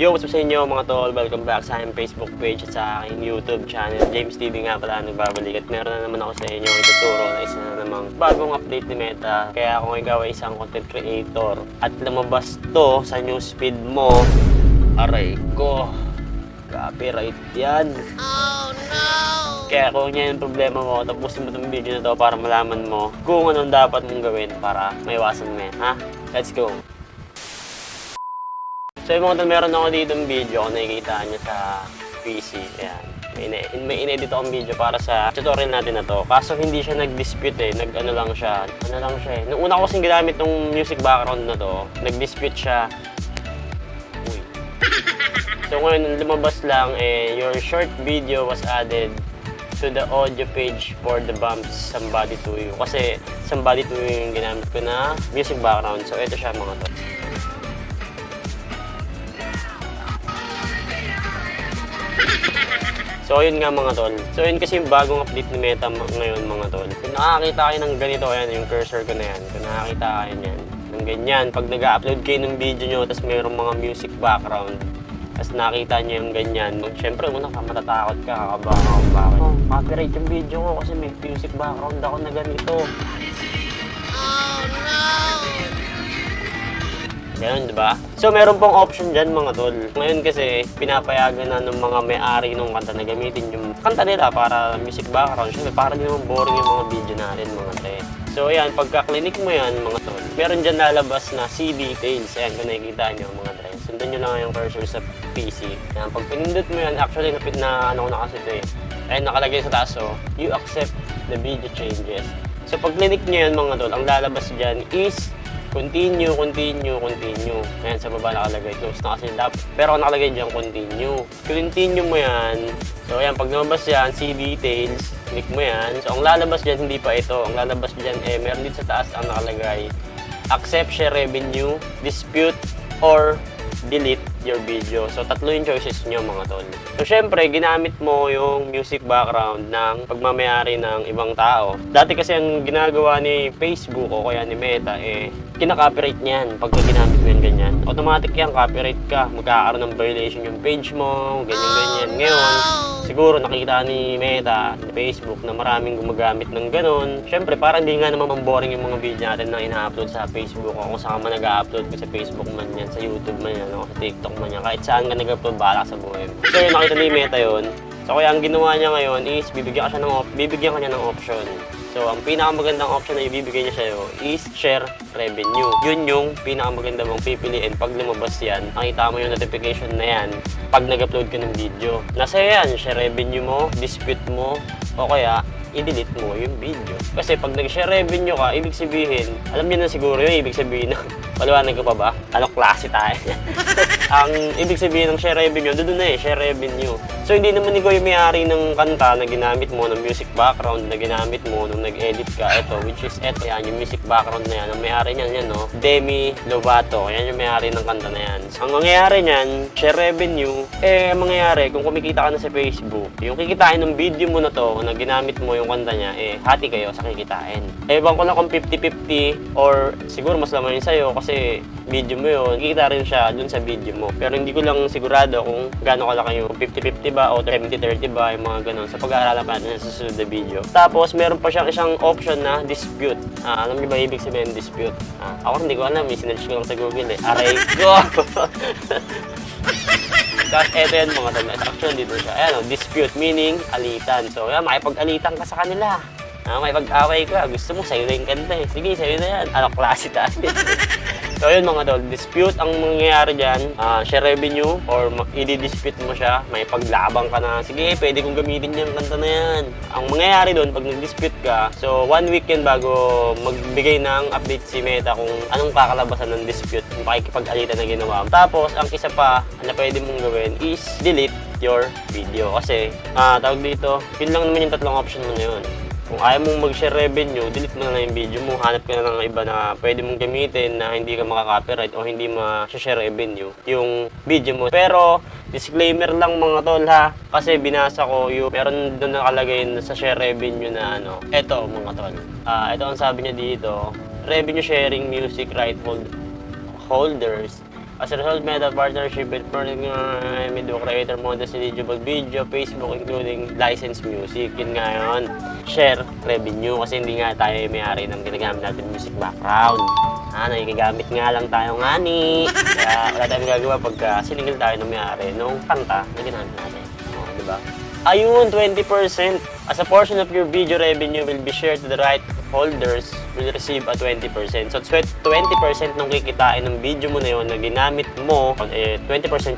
Yo, what's up sa inyo mga tol? Welcome back sa aking Facebook page at sa aking YouTube channel. James TV nga pala nagbabalik at meron na naman ako sa inyo ituturo na isa na namang bagong update ni Meta. Kaya kung ikaw ay isang content creator at lumabas to sa newsfeed mo, aray ko, copyright yan. Oh no! Kaya kung yan yung problema mo, tapusin mo itong video na to para malaman mo kung anong dapat mong gawin para maiwasan mo yan, ha? Let's go! So yung mga meron ako dito ng video kung nakikita nyo sa PC. Ayan. May in-edit akong video para sa tutorial natin na to. Kaso hindi siya nag-dispute eh. Nung una ko kasing ginamit ng music background na to, nag-dispute siya. Uy. So ngayon, lumabas lang eh, your short video was added to the audio page for the bumps Somebody to You. Kasi Somebody to You yung ginamit ko na music background. So ito siya mga to. So yun nga mga tol. So yun kasi yung bagong update ni Meta ngayon mga tol. Kung nakakita kayo ng ganito, ayan yung cursor ko na yan. Kung nakakita kayo yan, ng ganyan. Pag nag-upload kayo ng video nyo, tapos mayroong mga music background, tapos nakita nyo yung ganyan, syempre muna ka matatakot ka, kakabahan ka kung bakit. Oh, copyright yung video ko kasi may music background ako na ganito. Oh no! Ganun, diba? So, meron pong option dyan mga tol. Ngayon kasi, pinapayagan na ng mga may-ari ng kanta na gamitin yung kanta nila para music background. Siyempre, para di naman boring yung mga video natin mga tre. So, ayan, pagka-clinic mo yan mga tol, meron dyan lalabas na see details. Ayan, kung nakikita nyo mga tre. Sundan nyo lang yung cursor sa PC. Ayan, pag pinindot mo yan, actually, ano ko na kasi ito eh. Ayan, nakalagay sa taas, so, you accept the video changes. So, pag clinic nyo yan mga tol, ang lalabas dyan is continue. Ayan, sa baba nakalagay. Close na kasi dapat. Pero nakalagay dyan, continue. Continue mo yan. So, ayan, pag lumabas yan, see details. Click mo yan. So, ang lalabas dyan, hindi pa ito. Ang lalabas dyan, meron dito sa taas ang nakalagay. Accept share revenue, dispute, or delete your video. So, tatlo yung choices nyo mga tol. So, syempre, ginamit mo yung music background ng pagmamayari ng ibang tao. Dati kasi ang ginagawa ni Facebook o kaya ni Meta, kina-copyright niyan pagka ginamit mo yan ganyan. Automatic yan, copyright ka. Magkakaroon ng violation yung page mo, ganyan-ganyan. Ngayon, siguro nakita ni Meta, ni Facebook, na maraming gumagamit ng ganon. Syempre, para hindi nga naman boring yung mga video natin na ina-upload sa Facebook o kung saan man nag-upload ko sa Facebook man yan, sa YouTube man yan, o sa TikTok man yan, kahit saan ka nag-upload, bahala sa buhay mo. So yun, nakita ni Meta yun. So kaya ang ginawa niya ngayon is bibigyan ka niya ng option. So ang pinakamagandang option na ibibigay niya sa'yo is share revenue. Yun yung pinakamaganda mong pipiliin pag lumabas yan. Nakita mo yung notification na yan pag nag-upload ka ng video. Nasa yan, share revenue mo, dispute mo, o kaya i-delete mo yung video. Kasi pag nag-share revenue ka, ibig sabihin, alam niyo na siguro yung ibig sabihin ng paliwanag ko pa ba? Ano klase tayo? Ang ibig sabihin ng share revenue, doon na share revenue. So hindi naman ikaw yung may-ari ng kanta na ginamit mo, ng music background na ginamit mo nung nag-edit ka. Ito, which is ito yan, yung music background na yan. Ang may-ari niyan yan, no? Demi Lovato. Yan yung may-ari ng kanta na yan. So, ang mangyayari niyan, share revenue, mangyayari kung kumikita ka na sa Facebook, yung kikitain ng video mo na to, na ginamit mo yung kanta niya, hati kayo sa kikitain. Ewan ko lang kung 50-50 or siguro mas laman yun sa'yo kasi video mo yun, kikita rin siya dun sa video mo. Pero hindi ko lang sigurado kung gaano kalaki yung 50-50 ba o 70-30 ba, yung mga ganun. Sa pag-aaralan pa natin sa susunod na video. Tapos, meron pa siyang isang option na dispute. Alam niyo ba ibig sabihin dispute? Ako hindi ko alam, sinerch ko lang sa Google Aray ko! Tapos, eto yan mga tol. Action dito siya. Ayan, dispute meaning alitan. So, yan, makipag-alitan ka sa kanila. May pag-away ka. Gusto mo, sa'yo na yung kanta eh. Sige, sa'yo na yan. Ano, klase tayo. So, yun mga tol. Dispute ang mangyayari dyan. Share revenue or i-dispute mo siya. May paglabang ka na. Sige, pwede kong gamitin yung kanta na yan. Ang mangyayari doon, pag nag-dispute ka, so 1 week yan bago magbigay ng update si Meta kung anong kakalabasan ng dispute, yung pakikipag-alitan na ginawa. Tapos, ang isa pa na pwede mong gawin is delete your video. Kasi, tawag dito, yun lang naman yung tatlong option mo na yun. Kung ayaw mong mag-share revenue, delete mo na lang yung video mo. Hanap ka na ng iba na pwede mong gamitin na hindi ka makaka-copyright o hindi ma-share revenue yung video mo. Pero, disclaimer lang mga tol ha. Kasi binasa ko yung meron doon nakalagay sa share revenue na ano. Eto mga tol. Ito ang sabi niya dito. Revenue sharing music right holders As a result, may a partnership with video creator, models, eligible video, Facebook, including licensed music. Yun nga yun. Share revenue kasi hindi nga tayo may-ari ng ginagamit natin music background. Nakikigamit nga lang tayo ngani. Kaya wala tayong gagawa pagka siningil tayo ng may-ari nung kanta na ginamit natin. Diba? Ayun, 20%. As a portion of your video revenue will be shared to the right holders will receive a 20%. So, 20% nung kikitain ng video mo na yun na ginamit mo, 20%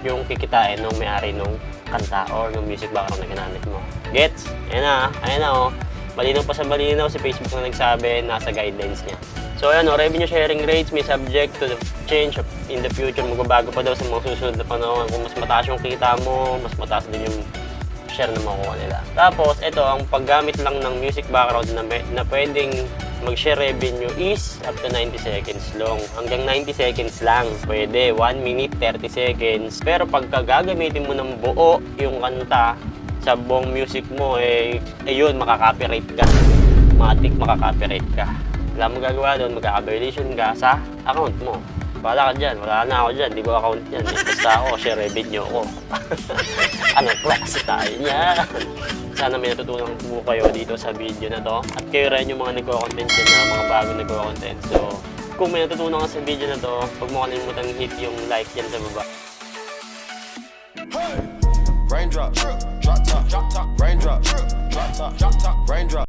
yung kikitain ng may-ari nung kanta or ng music background na ginamit mo. Gets? Ayan na oh. Malinaw pa sa malinaw, si Facebook na nagsabi, nasa guidelines niya. So ayan o, revenue sharing rates may subject to the change in the future. Magbabago pa daw sa mga susunod na panahon. Kung mas mataas yung kita mo, mas mataas din yung share na makuha nila. Tapos, ito, ang paggamit lang ng music background na pwedeng mag-share revenue is up to 90 seconds long. Hanggang 90 seconds lang. Pwede, 1 minute, 30 seconds. Pero pagka gagamitin mo ng buo yung kanta sa buong music mo, ayun, makaka-copyright ka. Matik makaka-copyright ka. Wala mo gagawa doon, magkaka-violation ka sa account mo. Wala ka dyan, wala na ako dyan, di ko account dyan. Basta ako, share revenue ko. Anong klase tayo niya? Sana may natutunan po kayo dito sa video na to. At kayo rin yung mga nagko-content dyan na mga bagong nagko-content. So, kung may natutunan ka sa video na to, huwag mo kalimutan hit yung like dyan sa baba. Raindrop, drop top, raindrop, drop top, raindrop.